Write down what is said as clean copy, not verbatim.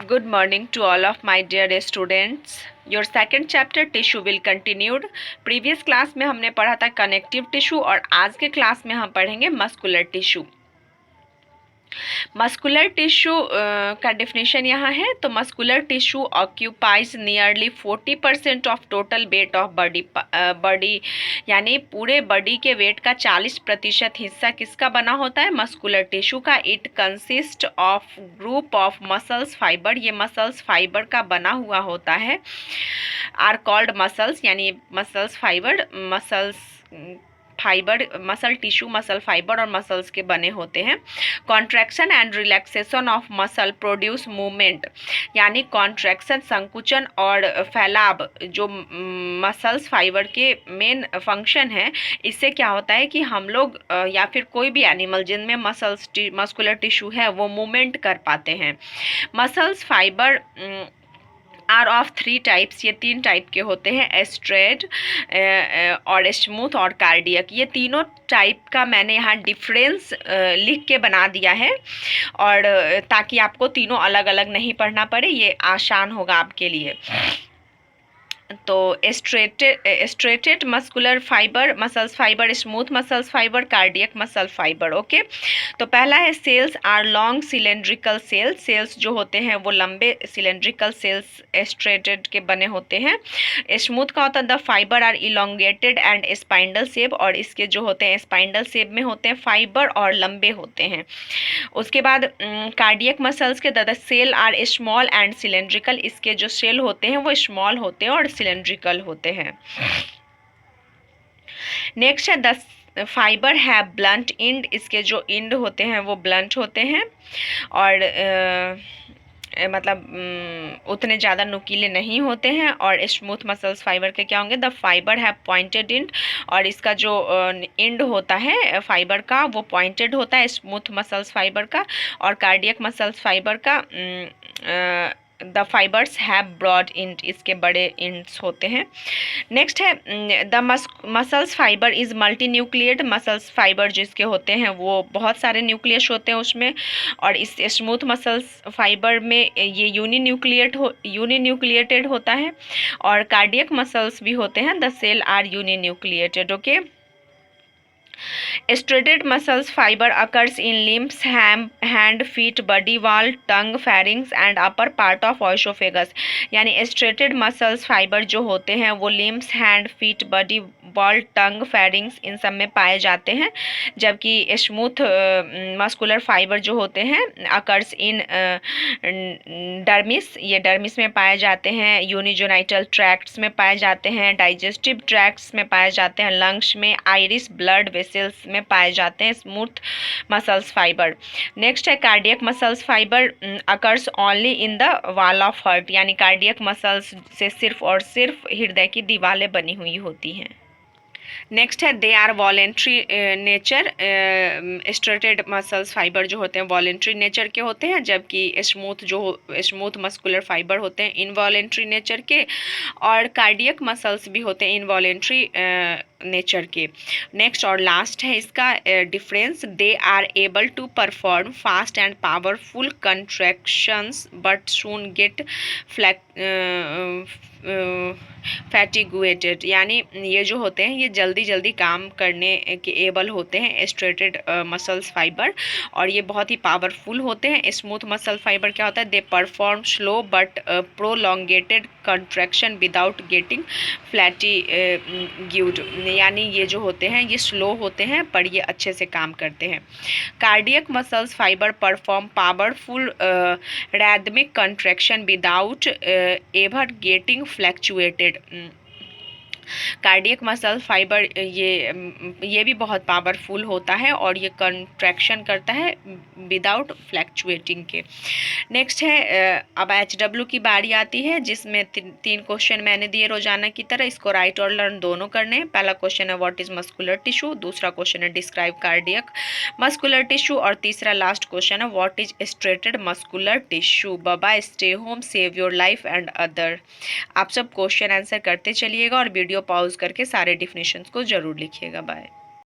Good morning to all of my dear students. Your second chapter tissue will continued. Previous class में हमने पढ़ा था connective tissue और आज के क्लास में हम पढ़ेंगे मस्कुलर टिश्यू। मस्कुलर टिश्यू का डेफिनेशन यहाँ है। तो muscular tissue occupies nearly 40% of total weight of body, यानी पूरे बॉडी के वेट का 40% हिस्सा किसका बना होता है? मस्कुलर टिश्यू का। It consist of group of muscles fibre, ये मसल्स फाइबर का बना हुआ होता है। आर कॉल्ड मसल्स, यानी muscles fibre, muscle tissue muscle fibre और मसल्स के बने होते हैं। Contraction and relaxation of muscle produce movement, यानी कॉन्ट्रैक्शन संकुचन और फैलाव जो मसल्स फाइबर के मेन फंक्शन है, इससे क्या होता है कि हम लोग या फिर कोई भी एनिमल जिनमें मस्कुलर टिश्यू है वो मूवमेंट कर पाते हैं। Muscles fibre are of 3 types, ये 3 टाइप के होते हैं, स्ट्रेट और स्मूथ और कार्डियक। ये तीनों टाइप का मैंने यहाँ डिफरेंस लिख के बना दिया है, और ताकि आपको तीनों अलग अलग नहीं पढ़ना पड़े, ये आसान होगा आपके लिए। तो striated muscular fibre muscles fibre, smooth muscles fibre, cardiac muscle fibre. Okay, तो पहला है cells are long cylindrical cells. Cells जो होते हैं वो लंबे सिलेंड्रिकल सेल्स स्ट्रेटेड के बने होते हैं। स्मूथ का होता है the fibre are elongated and spindle shape, और इसके जो होते हैं स्पाइंडल शेप में होते हैं, फाइबर और लंबे होते हैं। उसके बाद कार्डियक मसल्स के the cell are small and cylindrical, इसके जो सेल होते हैं वो स्मॉल होते हैं और सिलेंड्रिकल होते हैं। नेक्स्ट है द फाइबर है ब्लंट इंड, इसके जो इंड होते हैं वो ब्लंट होते हैं और मतलब उतने ज़्यादा नुकीले नहीं होते हैं। और स्मूथ मसल्स फाइबर के क्या होंगे? द फाइबर है पॉइंटेड इंड, और इसका जो इंड होता है फाइबर का वो पॉइंटेड होता है स्मूथ मसल्स फाइबर का। और कार्डियक मसल्स फाइबर का the fibres have broad end, इसके बड़े इंड्स होते हैं। नेक्स्ट है the muscles fibre is multinucleate, muscles fibre जिसके होते हैं वो बहुत सारे न्यूक्लियस होते हैं उसमें, और इस स्मूथ मसल्स फाइबर में ये यूनिन्यूक्लिएटेड होता है। और कार्डियक मसल्स भी होते हैं, the cell are uninucleated. Okay, Striated muscles fiber occurs in limbs, hand, feet, body wall, tongue, pharynx and upper part of esophagus। यानी striated muscles fiber जो होते हैं वो limbs, hand, feet, body wall, tongue, pharynx इन सब में पाए जाते हैं। जबकि स्मूथ मस्कुलर फाइबर जो होते हैं occurs in डर्मिस, ये डर्मिस में पाए जाते हैं, यूनिजोनाइटल ट्रैक्ट्स में पाए जाते हैं, डाइजेस्टिव ट्रैक्ट्स में पाए जाते हैं, लंग्स में, आइरिस, ब्लड वेसल्स में पाए जाते हैं स्मूथ मसल्स फाइबर। नेक्स्ट है cardiac muscles fibre occurs only in the wall of heart, यानी कार्डियक मसल्स से सिर्फ और सिर्फ हृदय की दीवारें बनी हुई होती हैं। नेक्स्ट है they are voluntary nature, striated muscles fibre जो होते हैं वॉलेंट्री नेचर के होते हैं, जबकि स्मूथ मस्कुलर फाइबर होते हैं इनवॉलेंट्री नेचर के, और कार्डियक मसल्स भी होते हैं इनवॉलेंट्री नेचर के। नेक्स्ट और लास्ट है इसका difference, they are able to perform fast and powerful contractions but soon get fatigued, यानी ये जो होते हैं ये जल्दी काम करने के एबल होते हैं स्ट्रेटेड मसल्स फाइबर, और ये बहुत ही पावरफुल होते हैं। स्मूथ मसल फाइबर क्या होता है? They perform slow but prolonged contraction without getting fatigued, यानी ये जो होते हैं ये स्लो होते हैं पर ये अच्छे से काम करते हैं। Cardiac muscles fibre perform powerful rhythmic contraction without ever getting fluctuated। Cardiac muscle fibre ये भी बहुत पावरफुल होता है और ये कंट्रैक्शन करता है विदाउट फ्लैक्चुएटिंग के। नेक्स्ट है अब HW की बारी आती है, जिसमें 3 क्वेश्चन मैंने दिए रोजाना की तरह, इसको राइट और लर्न दोनों करने हैं। पहला क्वेश्चन है व्हाट इज मस्कुलर टिश्यू, दूसरा क्वेश्चन है डिस्क्राइब कार्डियक मस्कुलर टिश्यू, और तीसरा लास्ट क्वेश्चन है what is striated muscular tissue. Bye, stay home, save your life and other. आप सब क्वेश्चन आंसर करते चलिएगा और वीडियो पॉज करके सारे डिफिनेशंस को जरूर लिखिएगा। बाय।